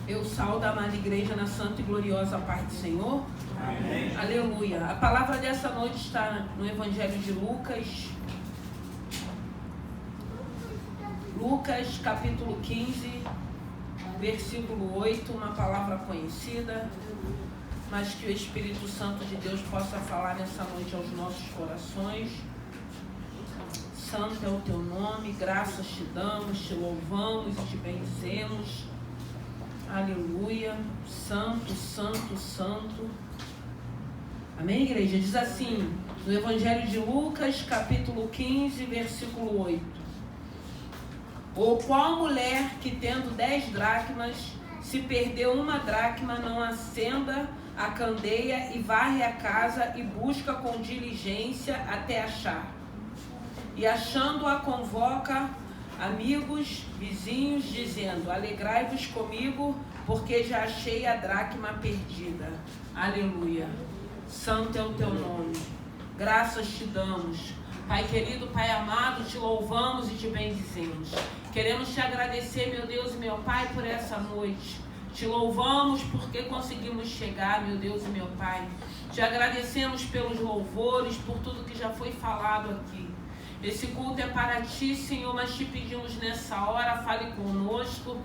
Eu saúdo a amada igreja na santa e gloriosa paz do Senhor. Amém. Aleluia. A palavra dessa noite está no Evangelho de Lucas. Lucas, capítulo 15, versículo 8. Uma palavra conhecida, mas que o Espírito Santo de Deus possa falar nessa noite aos nossos corações. Santo é o teu nome, graças te damos, te louvamos e te bendizemos. Aleluia. Santo, santo, santo. Amém, igreja? Diz assim, no Evangelho de Lucas, capítulo 15, versículo 8. Ou qual mulher que tendo 10 dracmas, se perdeu uma dracma, não acenda a candeia e varre a casa e busca com diligência até achar. E achando-a convoca amigos, vizinhos, dizendo: alegrai-vos comigo, porque já achei a dracma perdida. Aleluia. Santo é o teu nome. Graças te damos. Pai querido, Pai amado, te louvamos e te bendizemos. Queremos te agradecer, meu Deus e meu Pai, por essa noite. Te louvamos porque conseguimos chegar, meu Deus e meu Pai. Te agradecemos pelos louvores, por tudo que já foi falado aqui. Esse culto é para ti, Senhor, mas te pedimos nessa hora, fale conosco.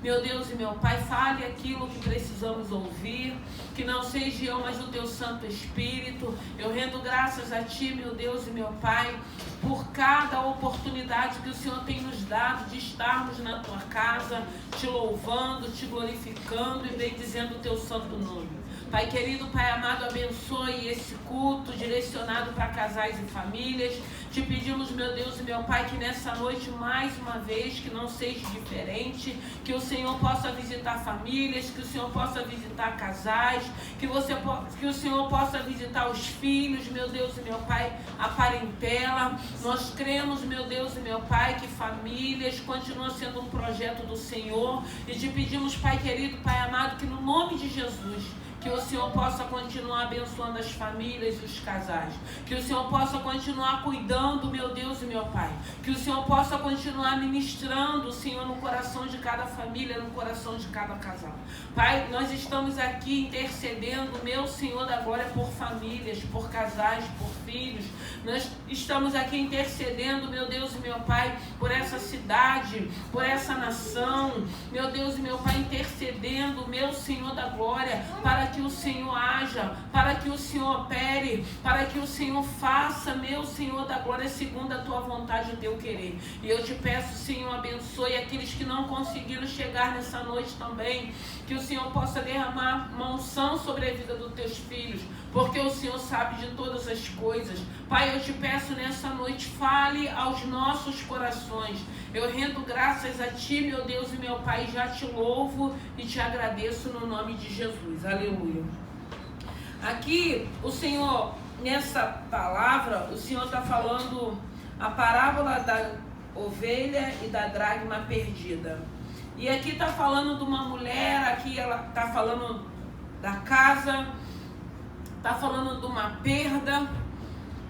Meu Deus e meu Pai, fale aquilo que precisamos ouvir, que não seja eu, mas o teu Santo Espírito. Eu rendo graças a ti, meu Deus e meu Pai, por cada oportunidade que o Senhor tem nos dado de estarmos na tua casa, te louvando, te glorificando e bendizendo o teu santo nome. Pai querido, Pai amado, abençoe esse culto direcionado para casais e famílias. Te pedimos, meu Deus e meu Pai, que nessa noite, mais uma vez, que não seja diferente, que o Senhor possa visitar famílias, que o Senhor possa visitar casais, que o Senhor possa visitar os filhos, meu Deus e meu Pai, a parentela. Nós cremos, meu Deus e meu Pai, que famílias continuam sendo um projeto do Senhor. E te pedimos, Pai querido, Pai amado, que no nome de Jesus, que o Senhor possa continuar abençoando as famílias e os casais. Que o Senhor possa continuar cuidando, meu Deus e meu Pai. Que o Senhor possa continuar ministrando, Senhor, no coração de cada família, no coração de cada casal. Pai, nós estamos aqui intercedendo, meu Senhor da glória, por famílias, por casais, por filhos. Nós estamos aqui intercedendo, meu Deus e meu Pai, por essa cidade, por essa nação. Meu Deus e meu Pai, intercedendo, meu Senhor da glória, para que o Senhor haja, para que o Senhor opere, para que o Senhor faça, meu Senhor da glória, segundo a tua vontade e o teu querer. E eu te peço, Senhor, abençoe aqueles que não conseguiram chegar nessa noite também, que o Senhor possa derramar uma unção sobre a vida dos teus filhos, porque o Senhor sabe de todas as coisas. Pai, eu te peço nessa noite, fale aos nossos corações. Eu rendo graças a ti, meu Deus e meu Pai, já te louvo e te agradeço no nome de Jesus. Aleluia. Aqui, o Senhor, nessa palavra, o Senhor está falando a parábola da ovelha e da dracma perdida. E aqui está falando de uma mulher, aqui ela está falando da casa, está falando de uma perda.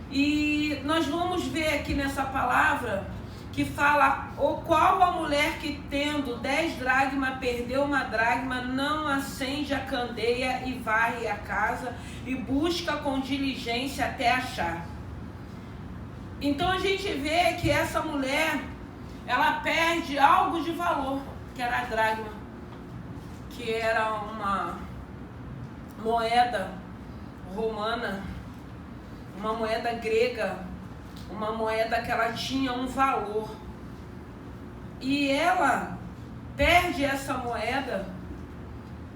E nós vamos ver aqui nessa palavra que fala: ou qual a mulher que tendo 10 dracmas perdeu uma dracma, não acende a candeia e varre a casa e busca com diligência até achar. Então a gente vê que essa mulher, ela perde algo de valor, que era a dracma, que era uma moeda romana, uma moeda grega, uma moeda que ela tinha um valor. E ela perde essa moeda,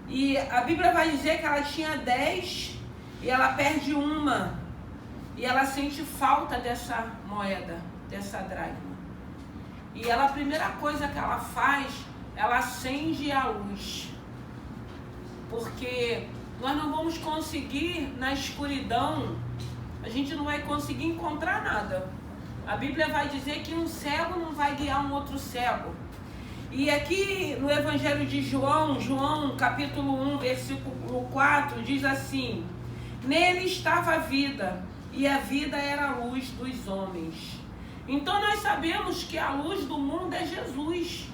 e a Bíblia vai dizer que ela tinha 10 e ela perde uma, e ela sente falta dessa moeda, dessa dracma. E ela, a primeira coisa que ela faz, ela acende a luz, porque nós não vamos conseguir na escuridão, a gente não vai conseguir encontrar nada. A Bíblia vai dizer que um cego não vai guiar um outro cego. E aqui no Evangelho de João, capítulo 1, versículo 4, diz assim: nele estava a vida, e a vida era a luz dos homens. Então nós sabemos que a luz do mundo é Jesus.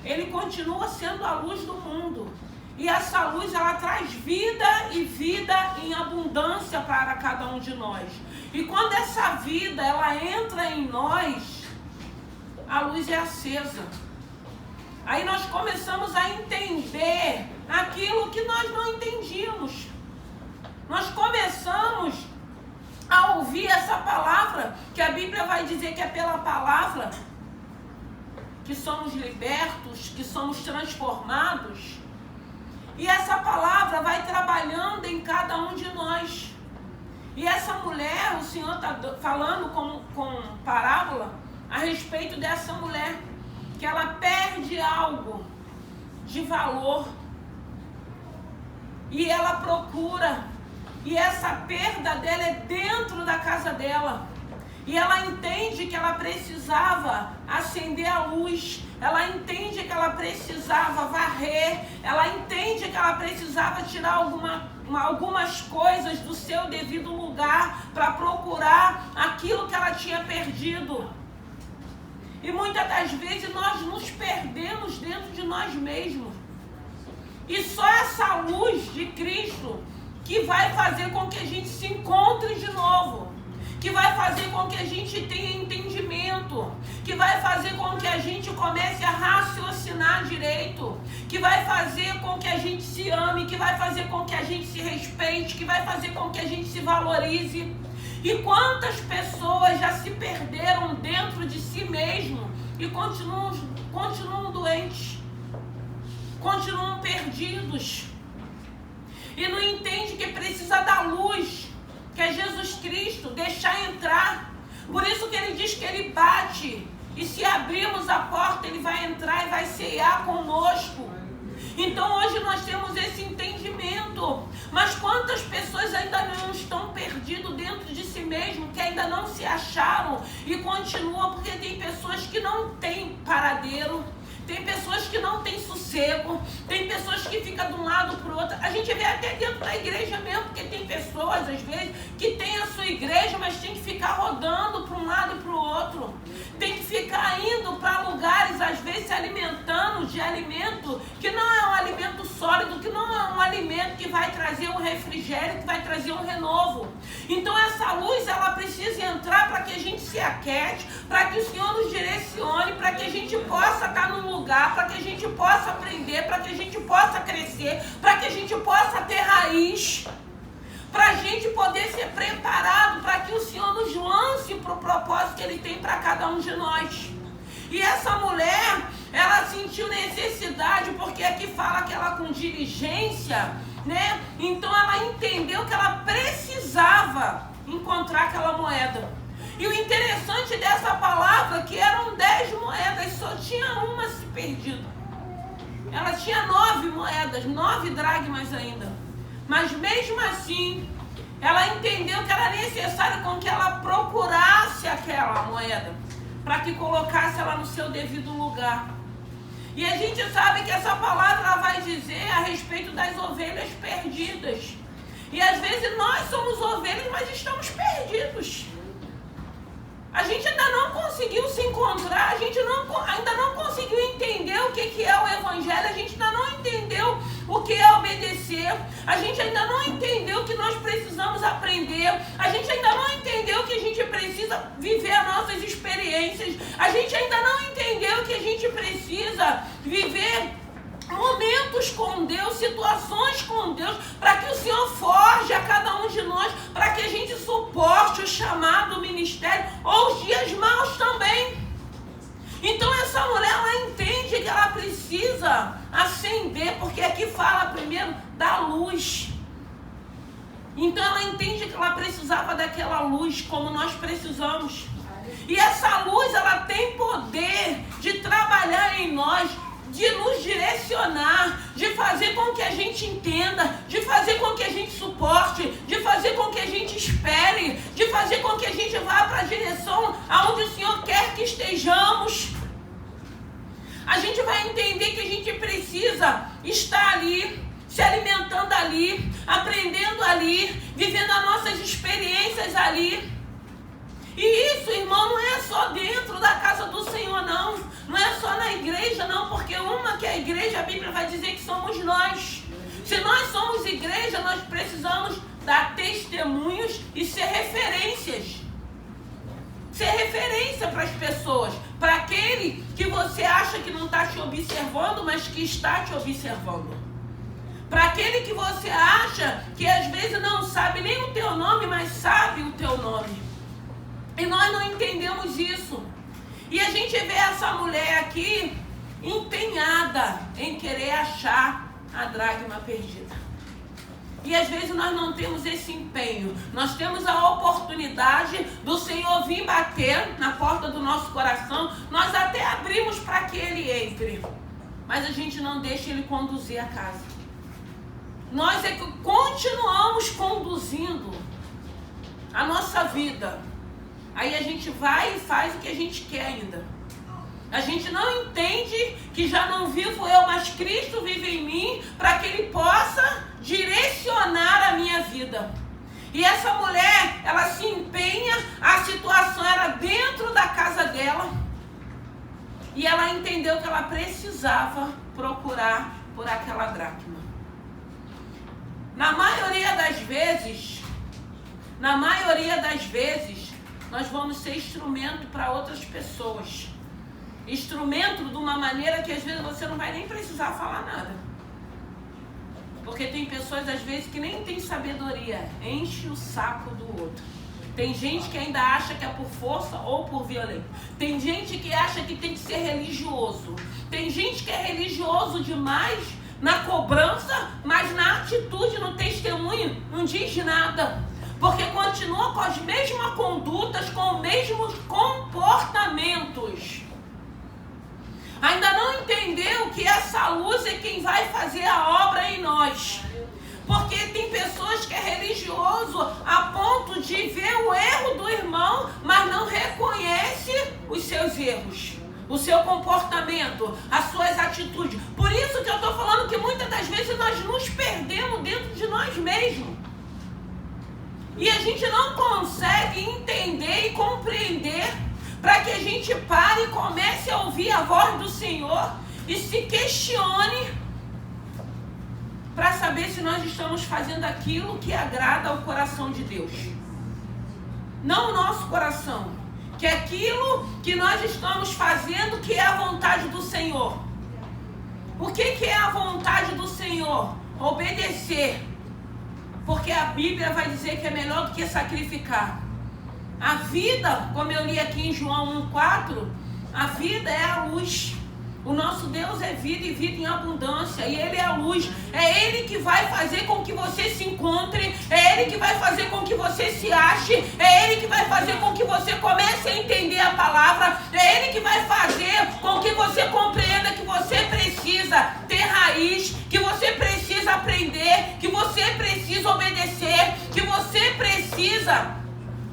Ele continua sendo a luz do mundo. E essa luz, ela traz vida e vida em abundância para cada um de nós. E quando essa vida, ela entra em nós, a luz é acesa. Aí nós começamos a entender aquilo que nós não entendíamos. Nós começamos a ouvir essa palavra, que a Bíblia vai dizer que é pela palavra que somos libertos, que somos transformados. E essa palavra vai trabalhando em cada um de nós. E essa mulher, o Senhor está falando com parábola a respeito dessa mulher, que ela perde algo de valor. E ela procura. E essa perda dela é dentro da casa dela. E ela entende que ela precisava acender a luz. Ela entende que ela precisava varrer. Ela entende que ela precisava tirar algumas coisas do seu devido lugar para procurar aquilo que ela tinha perdido. E muitas das vezes nós nos perdemos dentro de nós mesmos. E só essa luz de Cristo que vai fazer com que a gente se encontre de novo. Que vai fazer com que a gente tenha entendimento, que vai fazer com que a gente comece a raciocinar direito, que vai fazer com que a gente se ame, que vai fazer com que a gente se respeite, que vai fazer com que a gente se valorize. E quantas pessoas já se perderam dentro de si mesmo e continuam doentes, continuam perdidos, e não entende que precisa da luz, que é Jesus Cristo, deixar entrar. Por isso que ele diz que ele bate, e se abrirmos a porta, ele vai entrar e vai ceiar conosco. Então hoje nós temos esse entendimento. Mas quantas pessoas ainda não estão perdidas dentro de si mesmo, que ainda não se acharam e continuam, porque tem pessoas que não têm paradeiro. Tem pessoas que não têm sossego, tem pessoas que ficam de um lado para o outro. A gente vê até dentro da igreja mesmo, porque tem pessoas, às vezes, que tem a sua igreja, mas tem que ficar rodando para um lado e para o outro. Tem que ficar indo para lugares, às vezes, se alimentando de alimento que não é um alimento sólido, que não é um alimento que vai trazer um refrigério, que vai trazer um renovo. Então, essa luz, ela precisa entrar para que a gente se aquete, para que o Senhor nos direcione, para que a gente possa estar num lugar, para que a gente possa aprender, para que a gente possa crescer, para que a gente possa ter raiz, para a gente poder ser preparado, para que o Senhor nos lance para o propósito que Ele tem para cada um de nós. E essa mulher, ela sentiu necessidade, porque aqui fala que ela com diligência, né? Então ela entendeu que ela precisava encontrar aquela moeda. E o interessante dessa palavra é que eram 10 moedas, só tinha uma se perdido. Ela tinha 9 moedas, 9 dracmas ainda. Mas mesmo assim, ela entendeu que era necessário com que ela procurasse aquela moeda, para que colocasse ela no seu devido lugar. E a gente sabe que essa palavra ela vai dizer a respeito das ovelhas perdidas. E às vezes nós somos ovelhas, mas estamos perdidos. A gente ainda não conseguiu se encontrar, a gente ainda não conseguiu entender o que é o Evangelho, a gente ainda não entendeu o que é obedecer, a gente ainda não entendeu que nós precisamos aprender, a gente ainda não entendeu que a gente precisa viver as nossas experiências, a gente ainda não entendeu que a gente precisa viver momentos com Deus, situações com Deus, para que o Senhor forje a cada um de nós, para que a gente suporte o chamado, o ministério, ou os dias maus também. Então essa mulher, ela entende que ela precisa acender, porque aqui fala primeiro da luz. Então ela entende que ela precisava daquela luz, como nós precisamos. E essa luz, ela tem poder de trabalhar em nós, de nos direcionar, de fazer com que a gente entenda, de fazer com que a gente suporte, de fazer com que a gente espere, de fazer com que a gente vá para a direção aonde o Senhor quer que estejamos. A gente vai entender que a gente precisa estar ali, se alimentando ali, aprendendo ali, vivendo as nossas experiências ali. E isso, irmão, não é só dentro da casa do Senhor, não. Não é só na igreja, não, porque uma que é a igreja, a Bíblia vai dizer que somos nós. Se nós somos igreja, nós precisamos dar testemunhos e ser referências. Ser referência para as pessoas, para aquele que você acha que não está te observando, mas que está te observando. Para aquele que você acha que às vezes não sabe nem o teu nome, mas sabe o teu nome. E nós não entendemos isso. E a gente vê essa mulher aqui empenhada em querer achar a dracma perdida. E às vezes nós não temos esse empenho. Nós temos a oportunidade do Senhor vir bater na porta do nosso coração. Nós até abrimos para que Ele entre. Mas a gente não deixa Ele conduzir a casa. Nós é que continuamos conduzindo a nossa vida. Aí a gente vai e faz o que a gente quer ainda. A gente não entende que já não vivo eu, mas Cristo vive em mim, para que Ele possa direcionar a minha vida. E essa mulher, ela se empenha, a situação era dentro da casa dela, e ela entendeu que ela precisava procurar por aquela dracma. Na maioria das vezes, nós vamos ser instrumento para outras pessoas. Instrumento de uma maneira que às vezes você não vai nem precisar falar nada. Porque tem pessoas às vezes que nem tem sabedoria, enche o saco do outro. Tem gente que ainda acha que é por força ou por violência. Tem gente que acha que tem que ser religioso. Tem gente que é religioso demais na cobrança, mas na atitude, no testemunho, não diz nada. Porque continua com as mesmas condutas, com os mesmos comportamentos. Ainda não entendeu que essa luz é quem vai fazer a obra em nós. Porque tem pessoas que é religioso a ponto de ver o erro do irmão, mas não reconhece os seus erros, o seu comportamento, as suas atitudes. Por isso que eu estou falando que muitas das vezes nós nos perdemos dentro de nós mesmos. E a gente não consegue entender e compreender, para que a gente pare e comece a ouvir a voz do Senhor e se questione para saber se nós estamos fazendo aquilo que agrada ao coração de Deus. Não o nosso coração, que é aquilo que nós estamos fazendo que é a vontade do Senhor. O que é a vontade do Senhor? Obedecer. Porque a Bíblia vai dizer que é melhor do que sacrificar. A vida, como eu li aqui em João 1,4, a vida é a luz. O nosso Deus é vida e vida em abundância. E Ele é a luz. É Ele que vai fazer com que você se encontre. É Ele que vai fazer com que você se ache. É Ele que vai fazer com que você comece a entender a palavra. É Ele que vai fazer com que você compreenda que você precisa ter raiz, que você precisa aprender, que você precisa obedecer, que você precisa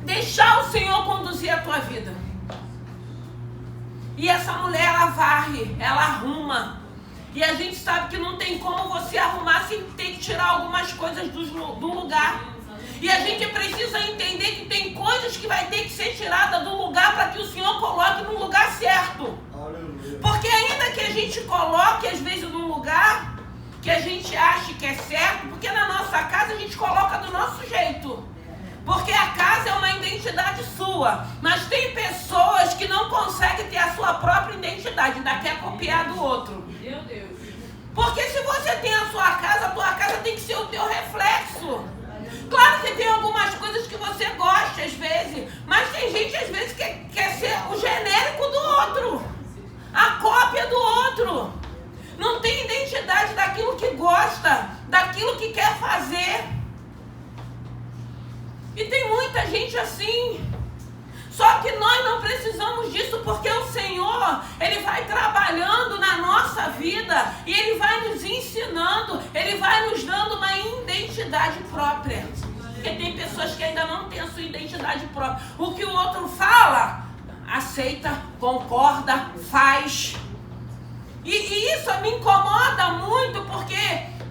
deixar o Senhor conduzir a tua vida. E essa mulher, ela varre, ela arruma. E a gente sabe que não tem como você arrumar sem ter que tirar algumas coisas do lugar. E a gente precisa entender que tem coisas que vai ter que ser tiradas do lugar para que o Senhor coloque no lugar certo. Porque ainda que a gente coloque, às vezes, num lugar que a gente acha que é certo, porque na nossa casa a gente coloca do nosso jeito. Porque a casa é uma identidade sua. Mas tem pessoas que não conseguem ter a sua própria identidade, ainda quer copiar do outro. Meu Deus. Porque se você tem a tua casa tem que ser o teu reflexo. Claro que tem algumas coisas que você gosta às vezes, mas tem gente às vezes que quer ser o genérico do outro, a cópia do outro. Não tem identidade daquilo que gosta, daquilo que quer fazer. E tem muita gente assim. Só que nós não precisamos disso, porque o Senhor, Ele vai trabalhando na nossa vida e Ele vai nos ensinando, Ele vai nos dando uma identidade própria. Porque tem pessoas que ainda não têm a sua identidade própria. O que o outro fala, aceita, concorda, faz. E isso me incomoda muito, porque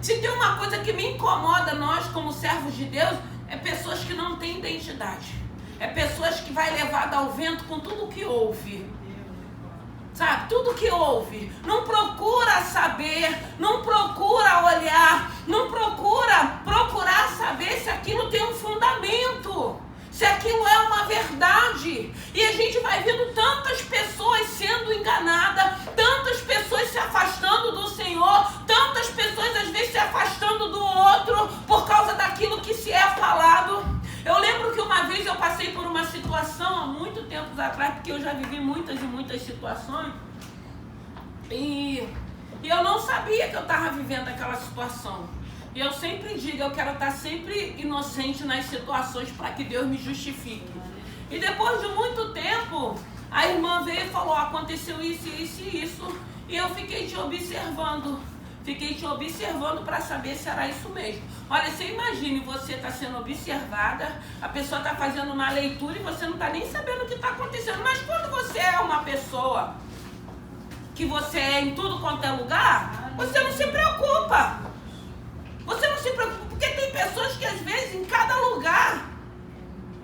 se tem uma coisa que me incomoda nós como servos de Deus, é pessoas que não têm identidade. É pessoas que vai levada ao vento com tudo que ouve. sabe? Tudo que ouve. Não procura saber, não procura olhar, não procurar saber se aquilo tem um fundamento, se aquilo é uma verdade. E a gente vai vendo tantas pessoas sendo enganadas, tantas pessoas se afastando do Senhor, tantas pessoas às vezes se afastando do outro por causa daquilo que se é falado. Eu lembro que uma vez eu passei por uma situação há muito tempo atrás, porque eu já vivi muitas e muitas situações, e eu não sabia que eu estava vivendo aquela situação. E eu sempre digo, eu quero estar sempre inocente nas situações para que Deus me justifique. E depois de muito tempo, a irmã veio e falou, aconteceu isso, isso e isso, e eu fiquei te observando. Fiquei te observando para saber se era isso mesmo. Olha, você imagine, você está sendo observada, a pessoa está fazendo uma leitura e você não está nem sabendo o que está acontecendo. Mas quando você é uma pessoa que você é em tudo quanto é lugar, você não se preocupa. Você não se preocupa, porque tem pessoas que às vezes em cada lugar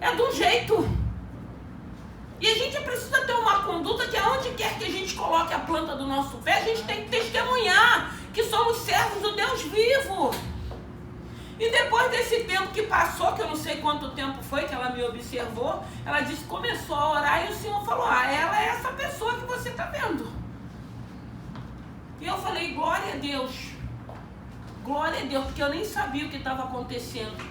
é de um jeito. E a gente precisa ter uma conduta que aonde quer que a gente coloque a planta do nosso pé, a gente tem que testemunhar que somos servos do Deus vivo. E depois desse tempo que passou, que eu não sei quanto tempo foi que ela me observou, ela disse que começou a orar e o Senhor falou, ela é essa pessoa que você está vendo. E eu falei, glória a Deus. Glória a Deus, porque eu nem sabia o que estava acontecendo.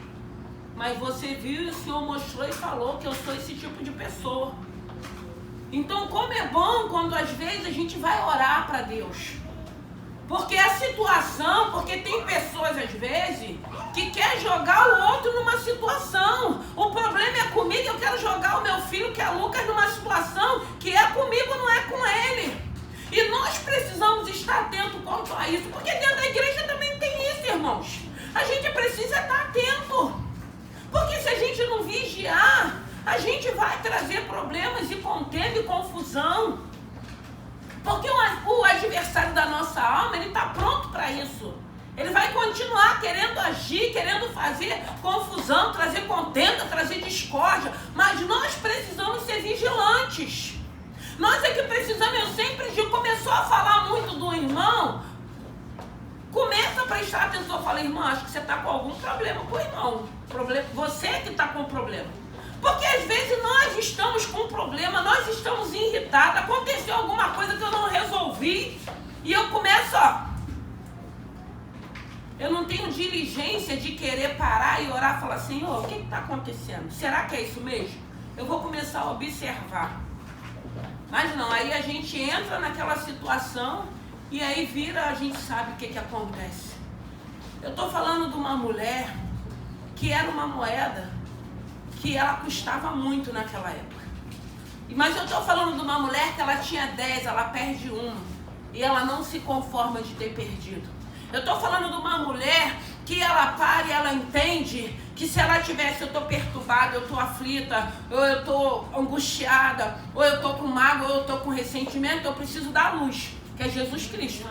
Mas você viu e o Senhor mostrou e falou que eu sou esse tipo de pessoa. Então, como é bom quando às vezes a gente vai orar para Deus. Porque a situação, porque tem pessoas às vezes que quer jogar o outro numa situação. O problema é comigo, eu quero jogar o meu filho, que é Lucas, numa situação que é comigo, não é com ele. E nós precisamos estar atentos quanto a isso, porque dentro da igreja também tem isso, irmãos. A gente precisa estar atento, porque se a gente não vigiar, a gente vai trazer problemas e contenda e confusão. Porque o adversário da nossa alma, ele está pronto para isso. Ele vai continuar querendo agir, querendo fazer confusão, trazer contenda, trazer discórdia. Mas nós precisamos ser vigilantes. Nós é que precisamos, eu sempre digo, começou a falar muito do irmão, começa a prestar atenção, fala, irmão, acho que você está com algum problema com o irmão. Você que está com problema. Porque às vezes nós estamos com problema, nós estamos irritados, aconteceu alguma coisa que eu não resolvi, e eu começo, eu não tenho diligência de querer parar e orar e falar, Senhor, o que está acontecendo? Será que é isso mesmo? Eu vou começar a observar. Mas não, aí a gente entra naquela situação e aí vira, a gente sabe o que acontece. Eu estou falando de uma mulher que era uma moeda que ela custava muito naquela época. Mas eu estou falando de uma mulher que ela tinha 10, ela perde uma e ela não se conforma de ter perdido. Eu estou falando de uma mulher que ela para e ela entende que se ela tivesse, eu estou perturbada, eu estou aflita, ou eu estou angustiada, ou eu estou com mágoa, ou eu estou com ressentimento, eu preciso da luz, que é Jesus Cristo.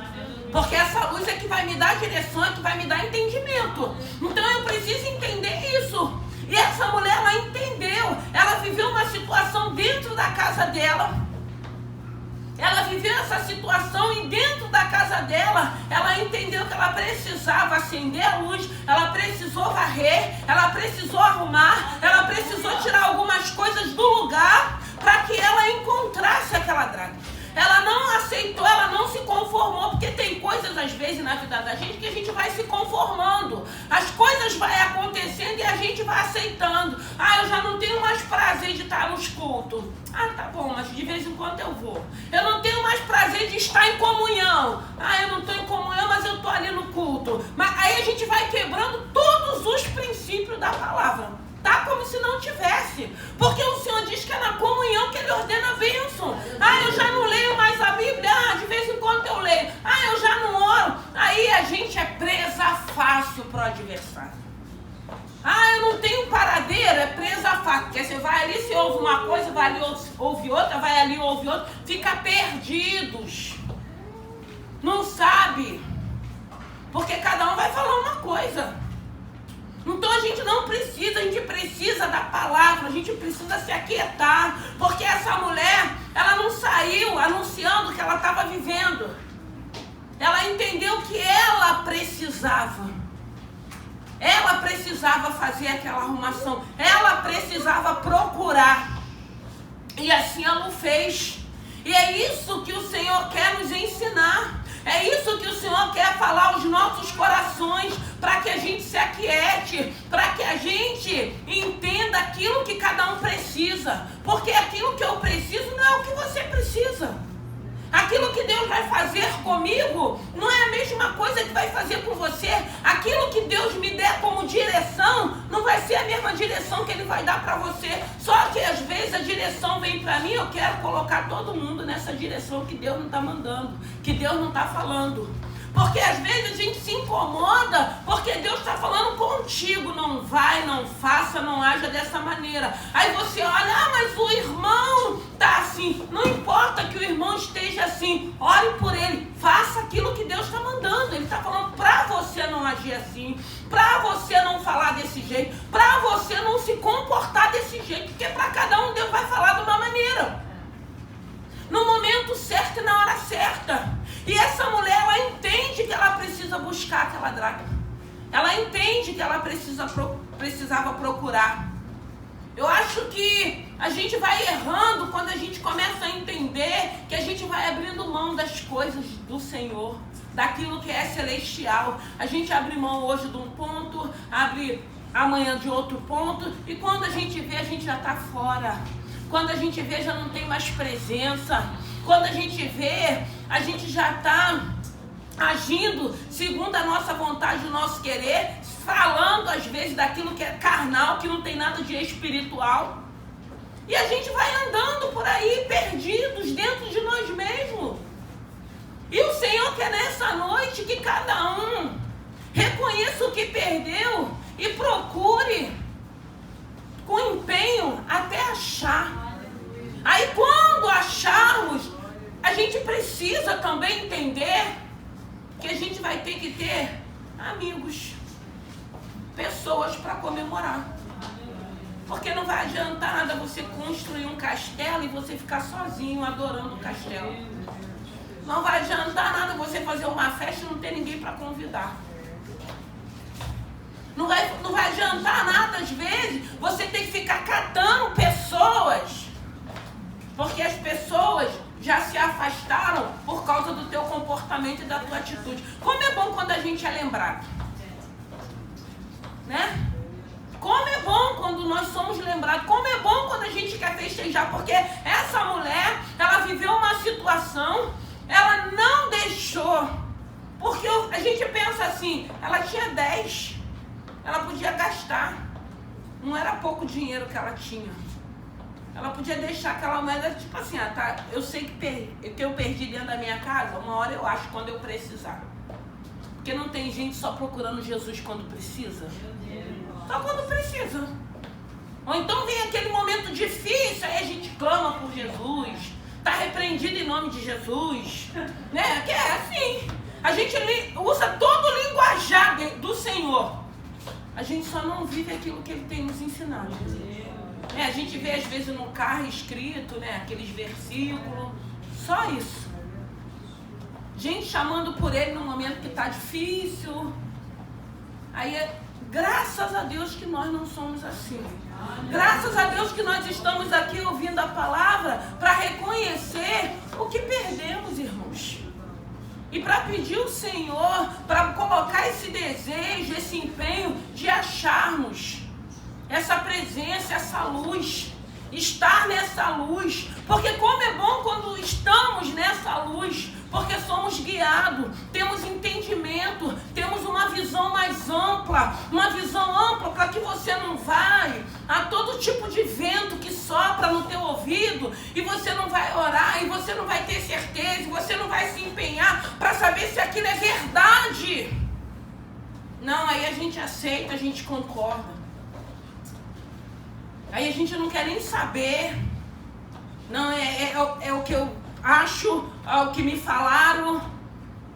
Porque essa luz é que vai me dar direção, é que vai me dar entendimento. Então eu preciso entender isso. E essa mulher, ela entendeu, ela viveu uma situação dentro da casa dela. Ela viveu essa situação e dentro da casa dela, ela entendeu que ela precisava acender a luz, ela precisou varrer, ela precisou arrumar, ela precisou tirar algumas coisas do lugar para que ela encontrasse aquela dracma. Ela não aceitou, ela não se conformou, porque tem coisas às vezes na vida da gente que a gente vai se conformando. As coisas vão acontecendo e a gente vai aceitando. Eu já não tenho mais prazer de estar nos cultos. Tá bom, mas de vez em quando eu vou. Eu não tenho mais prazer de estar em comunhão. Eu não estou em comunhão, mas eu estou ali no culto. Mas aí a gente vai quebrando todos os princípios da palavra. Tá como se não tivesse. Porque o Senhor diz que é na comunhão que Ele ordena a bênção. Eu já não leio mais a Bíblia. De vez em quando eu leio. Eu já não oro. Aí a gente é presa fácil para o adversário. Eu não tenho paradeiro, é presa fácil. Porque você vai ali, você ouve uma coisa, vai ali, ouve outra, vai ali, ouve outra. Fica perdidos. Não sabe. Porque cada um vai falar uma coisa. Então a gente não precisa, a gente precisa da palavra, a gente precisa se aquietar, porque essa mulher, ela não saiu anunciando que ela vivendo. Ela entendeu que ela precisava. Ela precisava fazer aquela arrumação. Ela precisava procurar. E assim ela o fez. E é isso que o Senhor quer nos ensinar. É isso que o Senhor quer falar aos nossos corações, para que a gente se aquiete, para que a gente entenda aquilo que cada um precisa. Porque aquilo que eu preciso não é o que você precisa. Aquilo que Deus vai fazer comigo não é a mesma coisa que vai fazer com você. Aquilo que Deus me der como direção não vai ser a mesma direção que Ele vai dar para você. Só que às vezes a direção vem para mim, eu quero colocar todo mundo nessa direção que Deus não está mandando, que Deus não está falando. Porque às vezes a gente se incomoda porque Deus está falando contigo. Não vai, não faça, não haja dessa maneira. Aí você olha, mas o irmão está assim. Não importa que o irmão esteja assim. Ore por ele. Faça aquilo que Deus está mandando. Ele está falando para você não agir assim. Para você não falar desse jeito. Para você não se comportar desse jeito. Porque para cada um Deus vai falar de uma maneira. No momento certo e na hora certa. E essa mulher, ela entende que ela precisa buscar aquela dracma. Ela entende que ela precisava procurar. Eu acho que a gente vai errando quando a gente começa a entender que a gente vai abrindo mão das coisas do Senhor, daquilo que é celestial. A gente abre mão hoje de um ponto, abre amanhã de outro ponto, e quando a gente vê, a gente já está fora. Quando a gente vê, já não tem mais presença. Quando a gente vê, a gente já está agindo segundo a nossa vontade, o nosso querer, falando às vezes daquilo que é carnal, que não tem nada de espiritual. E a gente vai andando por aí, perdidos dentro de nós mesmos. E o Senhor quer nessa noite que cada um reconheça o que perdeu e procure com empenho até achar. Aí quando acharmos, a gente precisa também entender que a gente vai ter que ter amigos, pessoas para comemorar. Porque não vai adiantar nada você construir um castelo e você ficar sozinho adorando o castelo. Não vai adiantar nada você fazer uma festa e não ter ninguém para convidar. Não vai adiantar nada, às vezes, você tem que ficar catando pessoas. Porque as pessoas já se afastaram por causa do teu comportamento e da tua atitude. Como é bom quando a gente é lembrado. Né? Como é bom quando nós somos lembrados. Como é bom quando a gente quer festejar. Porque essa mulher, ela viveu uma situação, ela não deixou. Porque a gente pensa assim, ela tinha 10. Ela podia gastar. Não era pouco dinheiro que ela tinha. Ela podia deixar aquela moeda, tipo assim, tá, eu sei que eu perdi dentro da minha casa, uma hora eu acho quando eu precisar. Porque não tem gente só procurando Jesus quando precisa. Só quando precisa. Ou então vem aquele momento difícil, aí a gente clama por Jesus, tá repreendido em nome de Jesus, né? Que é assim. A gente usa todo o linguajar do Senhor. A gente só não vive aquilo que Ele tem nos ensinado. A gente vê às vezes no carro escrito, né, aqueles versículos, só isso. Gente chamando por Ele no momento que está difícil. Aí, graças a Deus que nós não somos assim. Graças a Deus que nós estamos aqui ouvindo a palavra para reconhecer o que perdemos, irmãos. E para pedir ao Senhor, para colocar esse desejo, esse empenho de acharmos essa presença, essa luz, estar nessa luz, porque como é bom quando estamos nessa luz, porque somos guiados, temos entendimento, temos uma visão mais ampla, para que você não vai a todo tipo de vento que sopra no teu ouvido, e você não vai orar, e você não vai ter certeza, e você não vai se empenhar para saber se aquilo é verdade. Não, aí a gente aceita, a gente concorda. Aí a gente não quer nem saber. Não, é o que eu acho, é o que me falaram.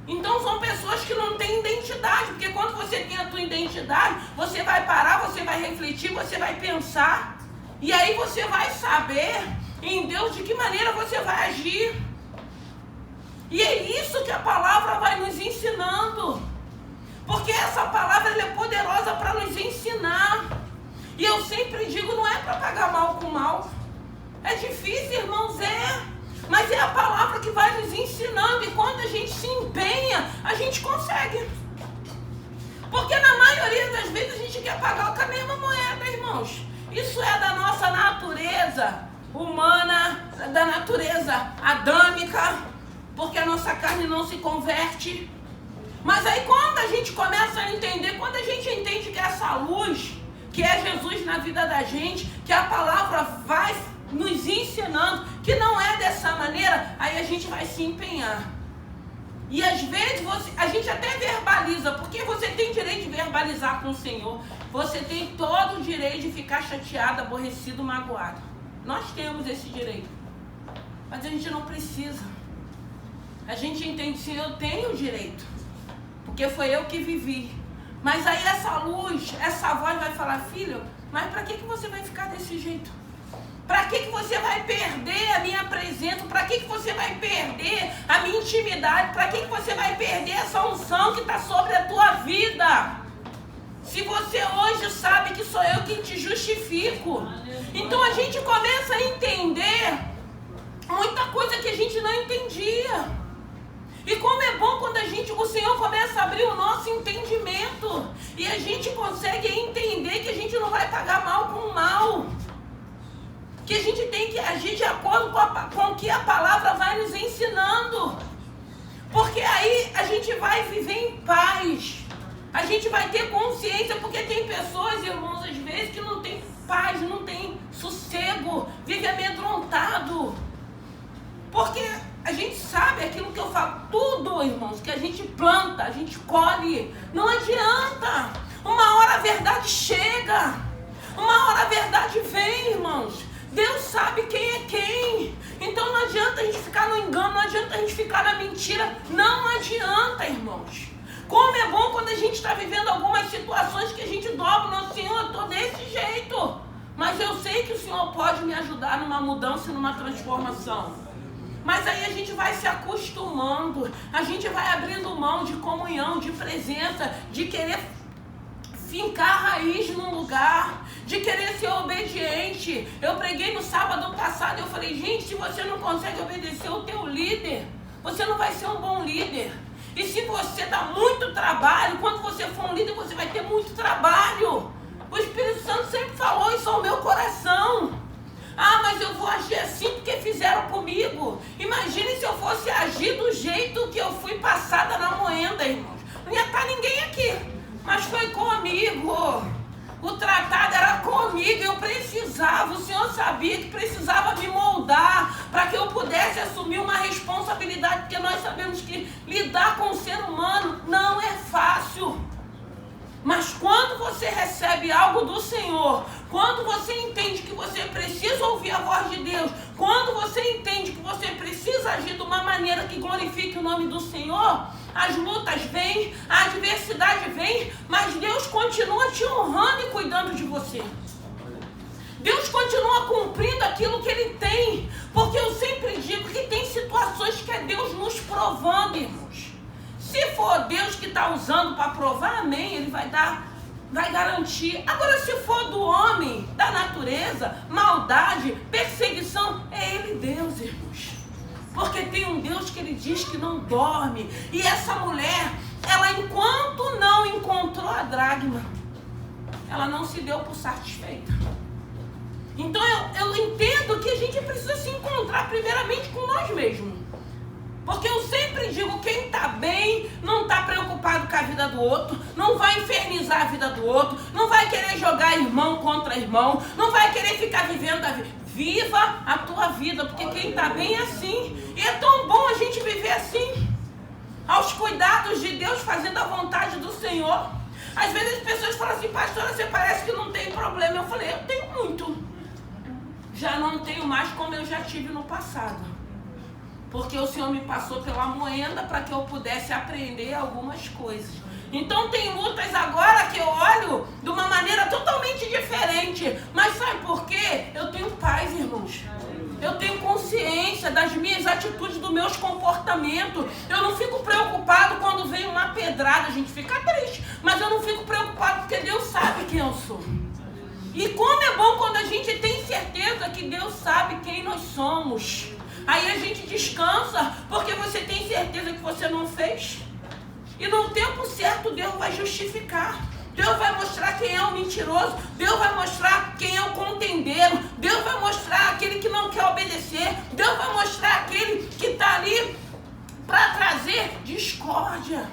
Então são pessoas que não têm identidade. Porque quando você tem a tua identidade, você vai parar, você vai refletir, você vai pensar. E aí você vai saber em Deus de que maneira você vai agir. E é isso que a palavra vai nos ensinando. Porque essa palavra ela é poderosa para nos ensinar. E eu sempre digo, não é para pagar mal com mal. É difícil, irmãos, mas é a palavra que vai nos ensinando. E quando a gente se empenha, a gente consegue. Porque na maioria das vezes a gente quer pagar com a mesma moeda, irmãos. Isso é da nossa natureza humana, da natureza adâmica, porque a nossa carne não se converte. Mas aí quando a gente começa a entender, quando a gente entende que essa luz, que é Jesus na vida da gente, que a palavra vai nos ensinando, que não é dessa maneira, aí a gente vai se empenhar. E às vezes a gente até verbaliza, porque você tem direito de verbalizar com o Senhor. Você tem todo o direito de ficar chateado, aborrecido, magoado. Nós temos esse direito. Mas a gente não precisa. A gente entende, sim, eu tenho o direito. Porque foi eu que vivi. Mas aí essa luz, essa voz vai falar, filho, mas para que você vai ficar desse jeito? Para que você vai perder a minha presença? Para que você vai perder a minha intimidade? Para que você vai perder essa unção que está sobre a tua vida? Se você hoje sabe que sou eu quem te justifico. Então a gente começa a entender muita coisa que a gente não entendia. E como é bom quando o Senhor começa a abrir o nosso entendimento. E a gente consegue entender que a gente não vai pagar mal com mal. Que a gente tem que agir de acordo com o que a palavra vai nos ensinando. Porque aí a gente vai viver em paz. A gente vai ter consciência, porque tem pessoas, irmãos, às vezes que não tem paz, não tem sossego, vive amedrontado. Porque a gente sabe aquilo que eu falo, tudo, irmãos, que a gente planta, a gente colhe. Não adianta. Uma hora a verdade chega. Uma hora a verdade vem, irmãos. Deus sabe quem é quem. Então não adianta a gente ficar no engano, não adianta a gente ficar na mentira. Não adianta, irmãos. Como é bom quando a gente está vivendo algumas situações que a gente dobra o nosso Senhor, eu estou desse jeito. Mas eu sei que o Senhor pode me ajudar numa mudança, numa transformação. Mas aí a gente vai se acostumando, a gente vai abrindo mão de comunhão, de presença, de querer fincar raiz num lugar, de querer ser obediente. Eu preguei no sábado passado e eu falei, gente, se você não consegue obedecer o teu líder, você não vai ser um bom líder. E se você dá muito trabalho, quando você for um líder, você vai ter muito trabalho. O Espírito Santo sempre falou isso ao meu coração. Ah, mas eu vou agir assim porque fizeram comigo. Imagine se eu fosse agir do jeito que eu fui passada na moenda, irmãos. Não ia estar ninguém aqui. Mas foi comigo. O tratado era comigo. Eu precisava. O Senhor sabia que precisava me moldar para que eu pudesse assumir uma responsabilidade. Porque nós sabemos que lidar com o ser humano não é fácil. Mas quando você recebe algo do Senhor, quando você entende que você precisa ouvir a voz de Deus, quando você entende que você precisa agir de uma maneira que glorifique o nome do Senhor, as lutas vêm, a adversidade vem, mas Deus continua te honrando e cuidando de você. Deus continua cumprindo aquilo que Ele tem, porque eu sempre digo que tem situações que é Deus nos provando, irmãos. Se for Deus que está usando para provar, amém, Ele vai garantir. Agora, se for do homem, da natureza, maldade, perseguição, é Ele Deus, irmãos. Porque tem um Deus que Ele diz que não dorme. E essa mulher, ela enquanto não encontrou a dracma, ela não se deu por satisfeita. Então eu entendo que a gente precisa se encontrar primeiramente com nós mesmos. Porque eu sempre digo, quem está bem não está preocupado com a vida do outro, não vai infernizar a vida do outro, não vai querer jogar irmão contra irmão, não vai querer ficar vivendo a vida. Viva a tua vida, porque quem está bem é assim. E é tão bom a gente viver assim, aos cuidados de Deus, fazendo a vontade do Senhor. Às vezes as pessoas falam assim, pastora, você parece que não tem problema. Eu falei, eu tenho muito. Já não tenho mais como eu já tive no passado. Porque o Senhor me passou pela moenda para que eu pudesse aprender algumas coisas. Então tem lutas agora que eu olho de uma maneira totalmente diferente. Mas sabe por quê? Eu tenho paz, irmãos. Eu tenho consciência das minhas atitudes, dos meus comportamentos. Eu não fico preocupado quando vem uma pedrada. A gente fica triste, mas eu não fico preocupado porque Deus sabe quem eu sou. E como é bom quando a gente tem certeza que Deus sabe quem nós somos. Aí a gente descansa, porque você tem certeza que você não fez. E no tempo certo Deus vai justificar. Deus vai mostrar quem é o mentiroso. Deus vai mostrar quem é o contendeiro. Deus vai mostrar aquele que não quer obedecer. Deus vai mostrar aquele que está ali para trazer discórdia.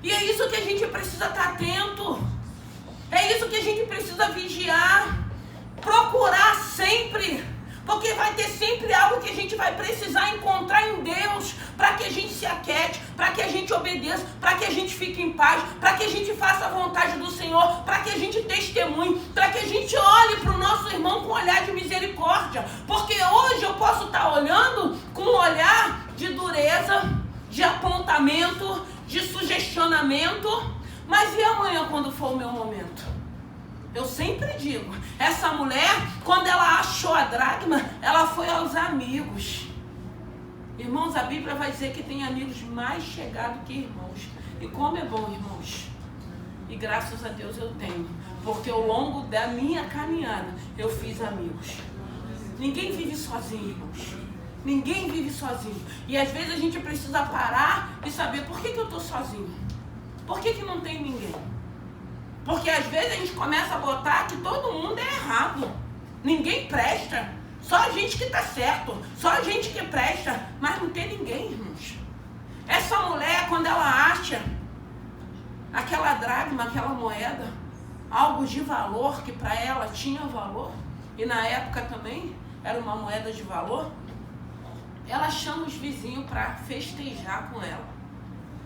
E é isso que a gente precisa estar atento. É isso que a gente precisa vigiar. Procurar sempre. Porque vai ter sempre algo que a gente vai precisar encontrar em Deus para que a gente se aquiete, para que a gente obedeça, para que a gente fique em paz, para que a gente faça a vontade do Senhor, para que a gente testemunhe, para que a gente olhe para o nosso irmão com um olhar de misericórdia. Porque hoje eu posso estar olhando com um olhar de dureza, de apontamento, de sugestionamento, mas e amanhã quando for o meu momento? Eu sempre digo, essa mulher, quando ela achou a dracma, ela foi aos amigos. Irmãos, a Bíblia vai dizer que tem amigos mais chegados que irmãos. E como é bom, irmãos. E graças a Deus eu tenho. Porque ao longo da minha caminhada, eu fiz amigos. Ninguém vive sozinho, irmãos. Ninguém vive sozinho. E às vezes a gente precisa parar e saber por que eu estou sozinho. Por que não tem ninguém? Porque às vezes a gente começa a botar que todo mundo é errado. Ninguém presta. Só a gente que está certo. Só a gente que presta. Mas não tem ninguém, irmãos. Essa mulher, quando ela acha aquela dracma, aquela moeda, algo de valor que para ela tinha valor, e na época também era uma moeda de valor, ela chama os vizinhos para festejar com ela.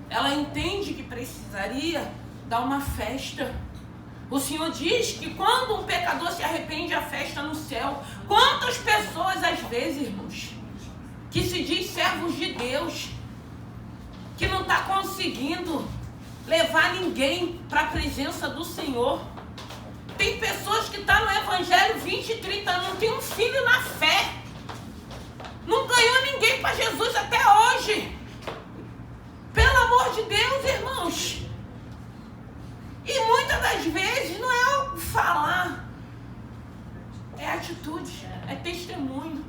Ela entende que precisaria dar uma festa. O Senhor diz que quando um pecador se arrepende, a festa no céu. Quantas pessoas, às vezes, irmãos, que se diz servos de Deus, que não está conseguindo levar ninguém para a presença do Senhor. Tem pessoas que estão no Evangelho 20, 30 anos, não tem um filho na fé. Não ganhou ninguém para Jesus até hoje. Pelo amor de Deus, irmãos. E muitas das vezes não é o falar, é atitude, é testemunho.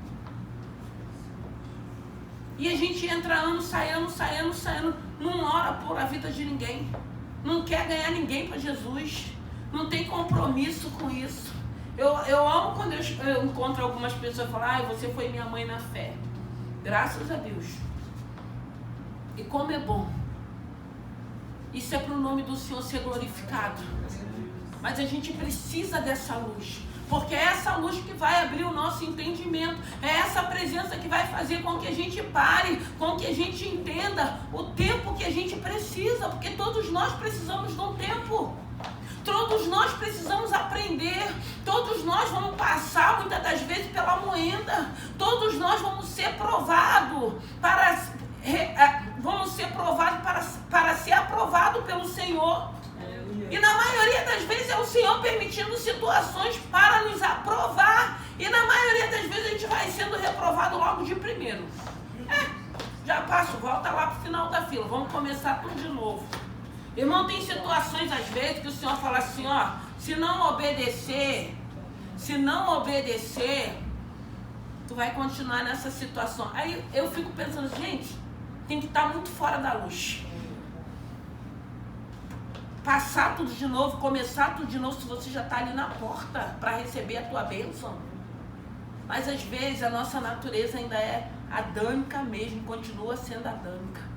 E a gente entra ano, sai ano, não ora por a vida de ninguém. Não quer ganhar ninguém para Jesus. Não tem compromisso com isso. Eu amo quando eu encontro algumas pessoas e falo, você foi minha mãe na fé. Graças a Deus. E como é bom. Isso é para o nome do Senhor ser glorificado. Mas a gente precisa dessa luz. Porque é essa luz que vai abrir o nosso entendimento. É essa presença que vai fazer com que a gente pare, com que a gente entenda o tempo que a gente precisa. Porque todos nós precisamos de um tempo. Todos nós precisamos aprender. Todos nós vamos passar muitas das vezes pela moenda. Todos nós vamos ser provados para ser aprovado pelo Senhor. E na maioria das vezes é o Senhor permitindo situações para nos aprovar. E na maioria das vezes a gente vai sendo reprovado logo de primeiro. Já passo, volta lá para o final da fila. Vamos começar tudo de novo. Irmão, tem situações às vezes que o Senhor fala assim, se não obedecer, tu vai continuar nessa situação. Aí eu fico pensando, gente, tem que estar muito fora da luz. Passar tudo de novo, começar tudo de novo, se você já está ali na porta para receber a tua bênção. Mas às vezes a nossa natureza ainda é adâmica mesmo, continua sendo adâmica.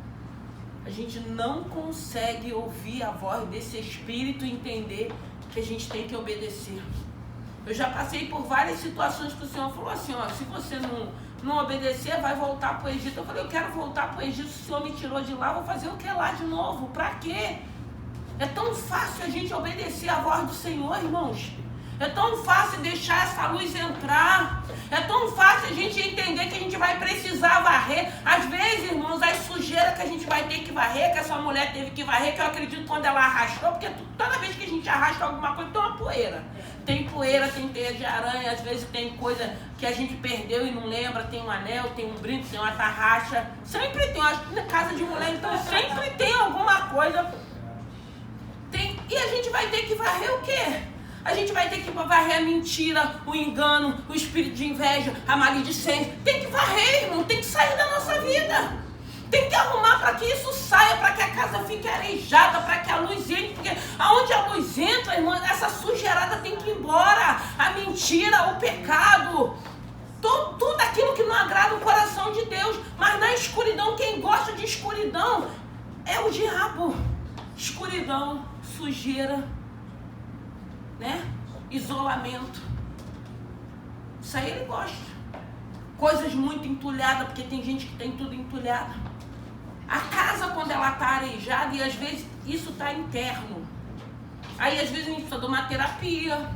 A gente não consegue ouvir a voz desse Espírito e entender que a gente tem que obedecer. Eu já passei por várias situações que o Senhor falou assim, se você não obedecer, vai voltar para o Egito. Eu falei, eu quero voltar para o Egito, se o Senhor me tirou de lá, vou fazer o que lá de novo? Para quê? É tão fácil a gente obedecer a voz do Senhor, irmãos. É tão fácil deixar essa luz entrar. É tão fácil a gente entender que a gente vai precisar varrer. Às vezes, irmãos, as sujeiras sujeira que a gente vai ter que varrer, que essa mulher teve que varrer, que eu acredito quando ela arrastou, porque toda vez que a gente arrasta alguma coisa, tem uma poeira. Tem poeira, tem teia de aranha, às vezes tem coisa que a gente perdeu e não lembra, tem um anel, tem um brinco, tem uma tarraxa. Sempre tem, na casa de mulher, então sempre tem alguma coisa. E a gente vai ter que varrer o quê? A gente vai ter que varrer a mentira, o engano, o espírito de inveja, a maledicência. Tem que varrer, irmão, tem que sair da nossa vida. Tem que arrumar para que isso saia, para que a casa fique arejada, para que a luz entre. Porque aonde a luz entra, irmão, essa sujeirada tem que ir embora. A mentira, o pecado, tudo aquilo que não agrada o coração de Deus. Mas na escuridão, quem gosta de escuridão é o diabo. Escuridão, sujeira, né? Isolamento. Isso aí ele gosta. Coisas muito entulhadas, porque tem gente que tem tudo entulhado. A casa, quando ela está arejada, e às vezes isso está interno. Aí às vezes a gente precisa de uma terapia.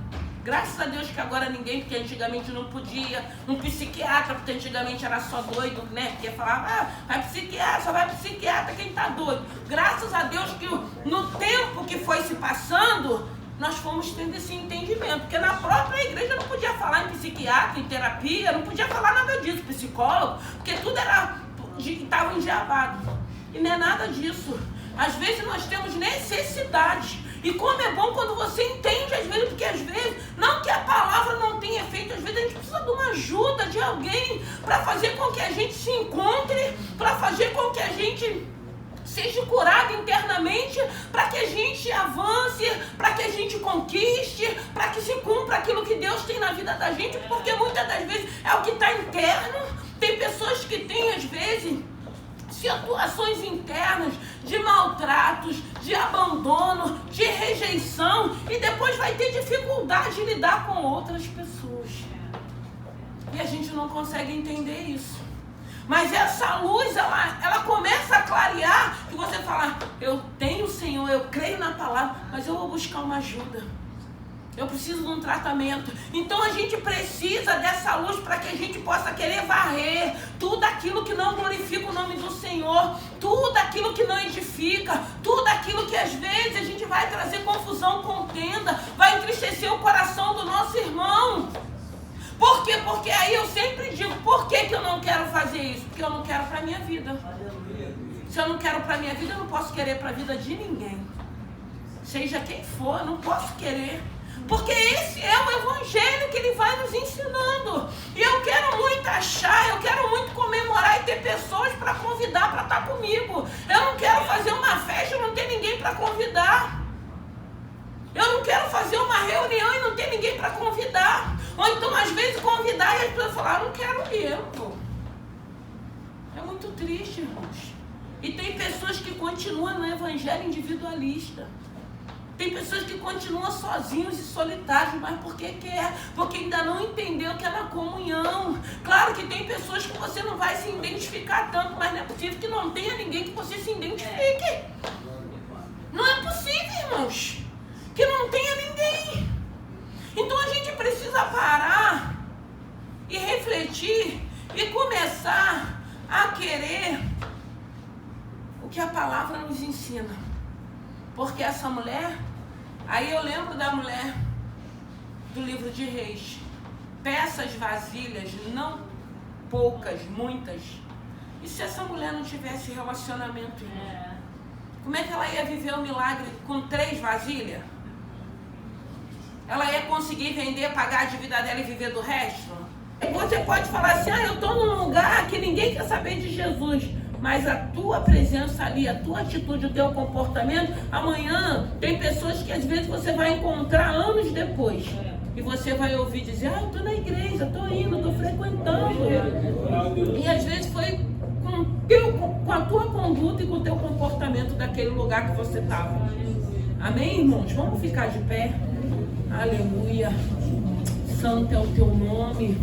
Graças a Deus que agora ninguém, porque antigamente não podia. Um psiquiatra, porque antigamente era só doido, né? Porque falava, vai psiquiatra, só vai psiquiatra quem está doido. Graças a Deus que no tempo que foi se passando, nós fomos tendo esse entendimento. Porque na própria igreja não podia falar em psiquiatra, em terapia, não podia falar nada disso, psicólogo, porque tudo estava endiabado. E não é nada disso. Às vezes nós temos necessidade. E como é bom quando você entende, às vezes, porque às vezes, não que a palavra não tenha efeito, às vezes a gente precisa de uma ajuda de alguém para fazer com que a gente se encontre, para fazer com que a gente seja curado internamente, para que a gente avance, para que a gente conquiste, para que se cumpra aquilo que Deus tem na vida da gente, porque muitas das vezes é o que está interno. Tem pessoas que têm, às vezes, situações internas de maltratos, de abandono, de rejeição, e depois vai ter dificuldade de lidar com outras pessoas. E a gente não consegue entender isso. Mas essa luz, ela começa a clarear, que você fala, eu tenho o Senhor, eu creio na palavra, mas eu vou buscar uma ajuda. Eu preciso de um tratamento. Então a gente precisa dessa luz para que a gente possa querer varrer tudo aquilo que não glorifica o nome do Senhor, tudo aquilo que não edifica, tudo aquilo que às vezes a gente vai trazer confusão, contenda, vai entristecer o coração do nosso irmão. Por quê? Porque aí eu sempre digo, por que eu não quero fazer isso? Porque eu não quero para a minha vida. Se eu não quero para a minha vida, eu não posso querer para a vida de ninguém. Seja quem for, eu não posso querer. Porque esse é o evangelho que ele vai nos ensinando. E eu quero muito achar, eu quero muito comemorar e ter pessoas para convidar para estar comigo. Eu não quero fazer uma festa e não ter ninguém para convidar. Eu não quero fazer uma reunião e não ter ninguém para convidar. Ou então, às vezes, convidar e as pessoas falar, não quero mesmo. É muito triste, irmãos. E tem pessoas que continuam no evangelho individualista. Tem pessoas que continuam sozinhos e solitários, mas porque quer? Porque ainda não entendeu que é na comunhão. Claro que tem pessoas que você não vai se identificar tanto, mas não é possível que não tenha ninguém que você se identifique. Não é possível, irmãos, que não tenha ninguém. Então a gente precisa parar e refletir e começar a querer o que a palavra nos ensina. Porque essa mulher, aí eu lembro da mulher do livro de Reis. Peças, vasilhas, não poucas, muitas. E se essa mulher não tivesse relacionamento, como é que ela ia viver o milagre com 3 vasilhas? Ela ia conseguir vender, pagar a dívida dela e viver do resto? Você pode falar assim, eu estou num lugar que ninguém quer saber de Jesus. Mas a tua presença ali, a tua atitude, o teu comportamento, amanhã tem pessoas que às vezes você vai encontrar anos depois. E você vai ouvir dizer, eu estou na igreja, estou indo, estou frequentando. E às vezes foi com a tua conduta e com o teu comportamento daquele lugar que você estava. Amém, irmãos? Vamos ficar de pé. Aleluia. Santo é o teu nome.